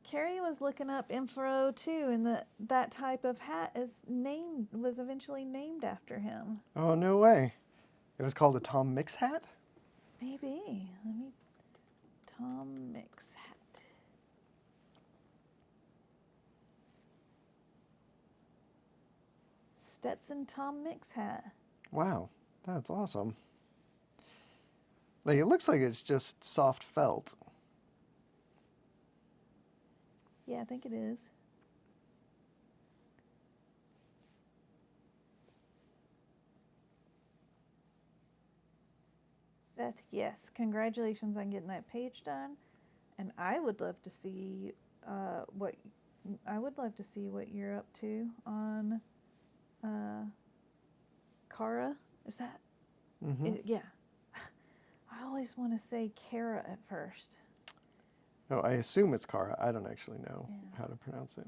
Carrie was looking up info too, and that type of hat was eventually named after him. Oh, no way. It was called a Tom Mix hat? Maybe. Tom Mix hat. Stetson Tom Mix hat. Wow, that's awesome. Like, it looks like it's just soft felt. Yeah, I think it is. Seth, yes, congratulations on getting that page done, and I would love to see what you're up to on Kara. Is that Mm-hmm. yeah? I always want to say Kara at first. Oh, I assume it's Kara. I don't actually know Yeah. how to pronounce it.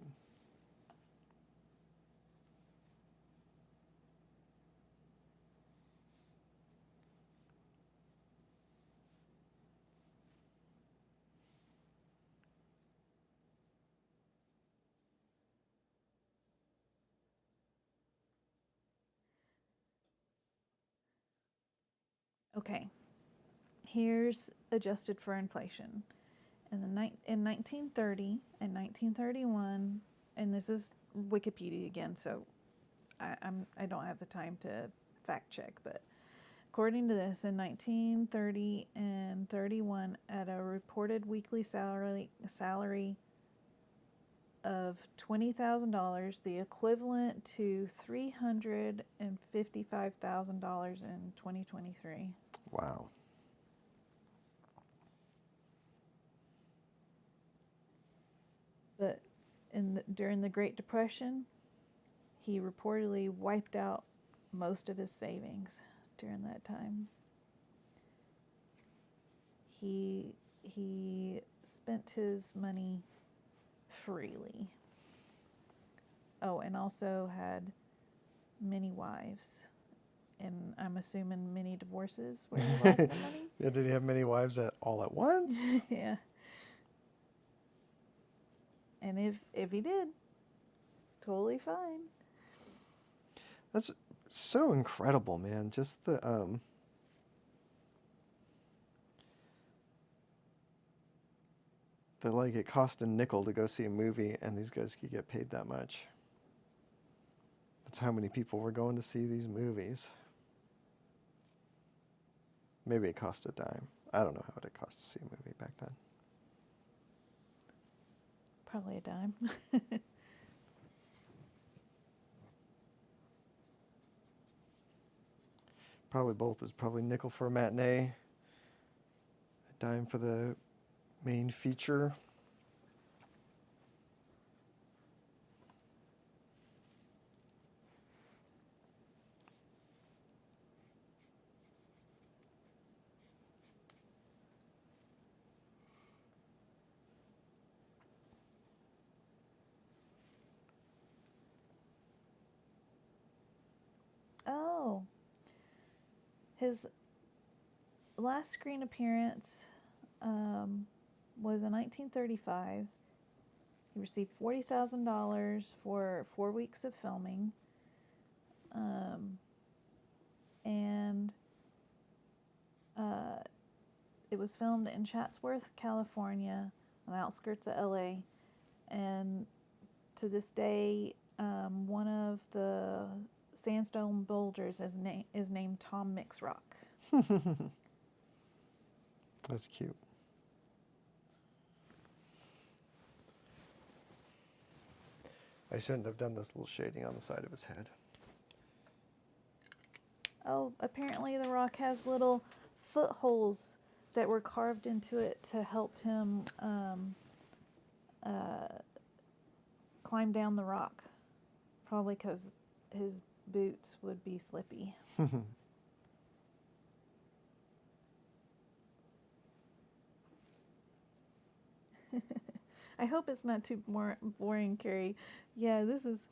Okay, here's adjusted for inflation. In 1930 and 1931, and this is Wikipedia again, so I don't have the time to fact check, but according to this, in 1930 and 31, at a reported weekly salary of $20,000, the equivalent to $355,000 in 2023. Wow. But during the Great Depression, he reportedly wiped out most of his savings during that time. He spent his money freely. Oh, and also had many wives, and I'm assuming many divorces where he lost some money. Yeah, did he have many wives all at once? Yeah. And if he did, totally fine. That's so incredible, man. Just the like it cost a nickel to go see a movie and these guys could get paid that much. That's how many people were going to see these movies. Maybe it cost a dime. I don't know how it cost to see a movie back then. Probably a dime. Probably both. Is probably nickel for a matinee, a dime for the main feature. Oh, his last screen appearance was in 1935. He received $40,000 for 4 weeks of filming, and it was filmed in Chatsworth, California, on the outskirts of LA. And to this day, one of the sandstone boulders is named Cmic's Rock. That's cute. I shouldn't have done this little shading on the side of his head. Oh, apparently the rock has little footholes that were carved into it to help him climb down the rock. Probably because his boots would be slippy. I hope it's not too boring, Carrie. Yeah, this is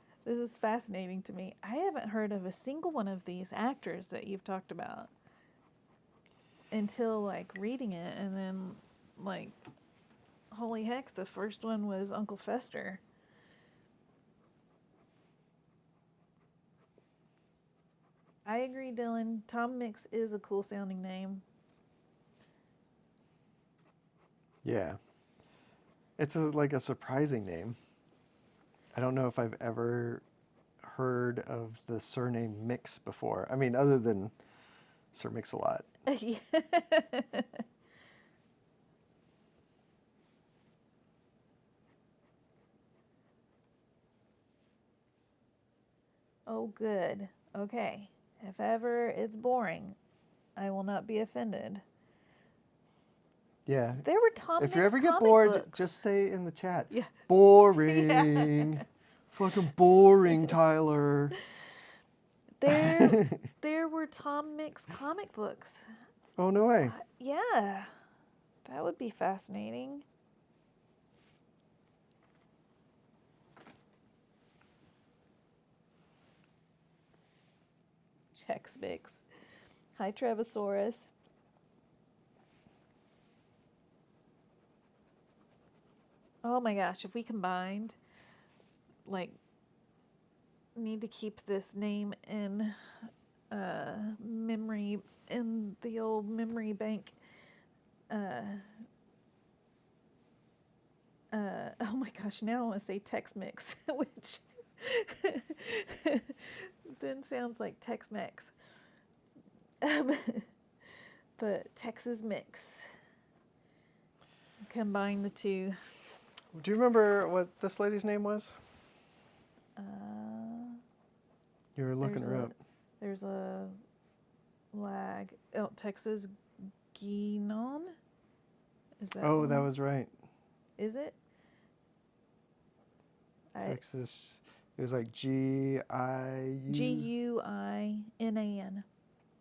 fascinating to me. I haven't heard of a single one of these actors that you've talked about until like reading it, and then like, holy heck, the first one was Uncle Fester. I agree, Dylan. Cmic is a cool sounding name. Yeah. It's like a surprising name. I don't know if I've ever heard of the surname Mix before. I mean, other than Sir Mix-a-Lot. Yeah. Oh, good. Okay. If ever it's boring, I will not be offended. Yeah. There were Tom If you Mix ever get comic bored, books. just say in the chat. Yeah. Boring. Yeah. Fucking boring, Tyler. There were Tom Mix comic books. Oh, no way. Yeah. That would be fascinating. Cmic. Hi, Travasaurus. Oh my gosh, if we combined, like, need to keep this name in memory, in the old memory bank. Oh my gosh, now I want to say Tex-Mix, which then sounds like Tex-Mex. But Texas Mix. Combine the two. Do you remember what this lady's name was? You were looking her up. There's a lag. Oh, Texas Guinan? Is that? Oh, that was right. Is it? Texas. It was like Guinan. Guinan.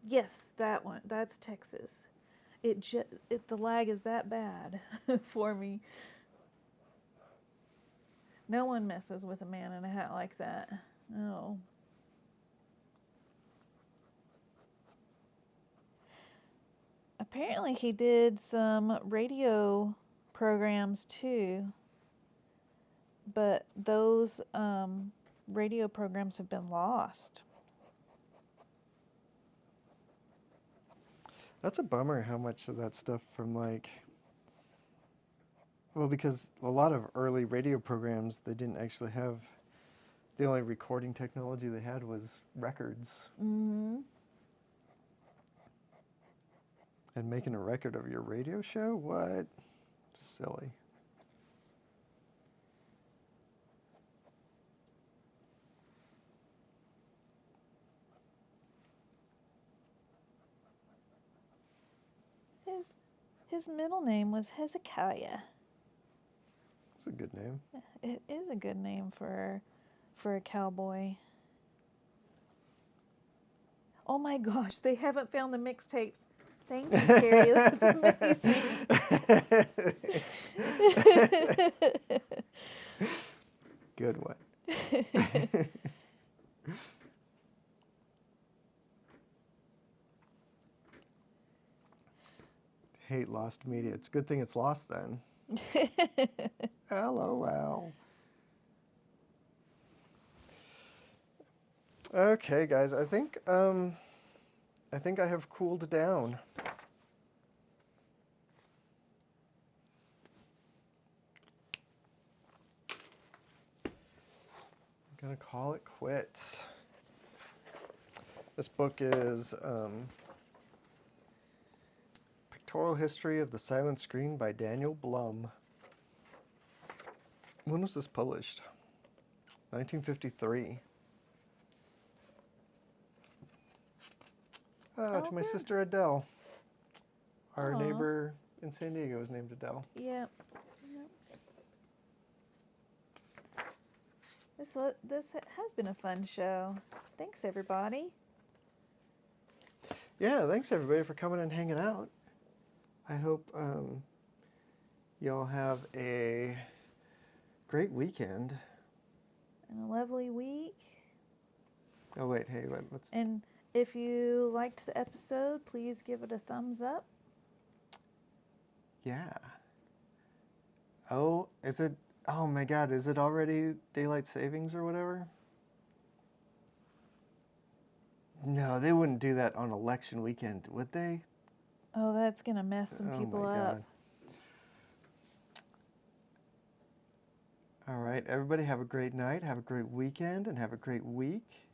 Yes, that one. That's Texas. The lag is that bad for me. No one messes with a man in a hat like that. No. Apparently he did some radio programs too, but those radio programs have been lost. That's a bummer how much of that stuff from like, well, because a lot of early radio programs, they didn't actually have, the only recording technology they had was records. Mm-hmm. And making a record of your radio show? What? Silly. His middle name was Hezekiah. That's a good name. It is a good name for a cowboy. Oh my gosh, they haven't found the mixtapes. Thank you, Carrie. That's amazing. Good one. Hate lost media. It's a good thing it's lost then. LOL. Okay, guys. I think I have cooled down. I'm gonna call it quits. This book is Pictorial History of the Silent Screen by Daniel Blum. When was this published? 1953. To my good. sister Adele. Our Aw. neighbor in San Diego is named Adele. Yep. This has been a fun show. Thanks, everybody. Yeah, thanks everybody for coming and hanging out. I hope y'all have a great weekend. And a lovely week. Oh wait, hey, let's. And if you liked the episode, please give it a thumbs up. Yeah. Oh, is it? Oh my God, is it already daylight savings or whatever? No, they wouldn't do that on election weekend, would they? Oh, that's gonna mess some people my up. God. All right, everybody have a great night, have a great weekend, and have a great week.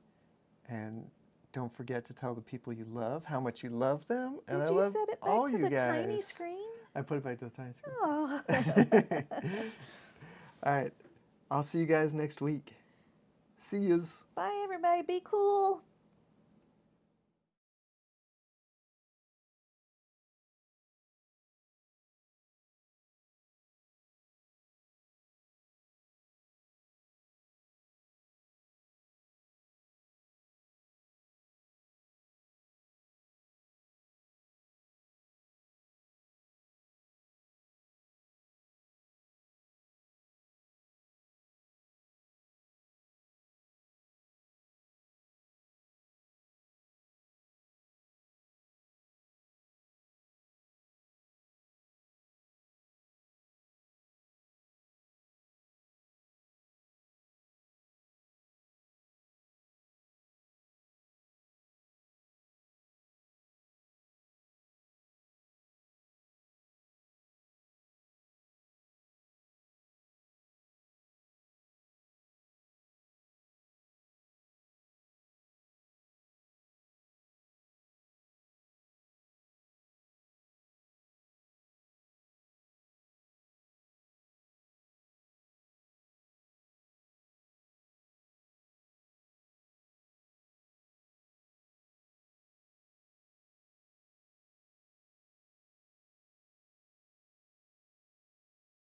And don't forget to tell the people you love how much you love them. And Did I you love set it back all to you the guys. tiny screen? I put it back to the tiny screen. Oh. All right, I'll see you guys next week. See yous. Bye, everybody. Be cool.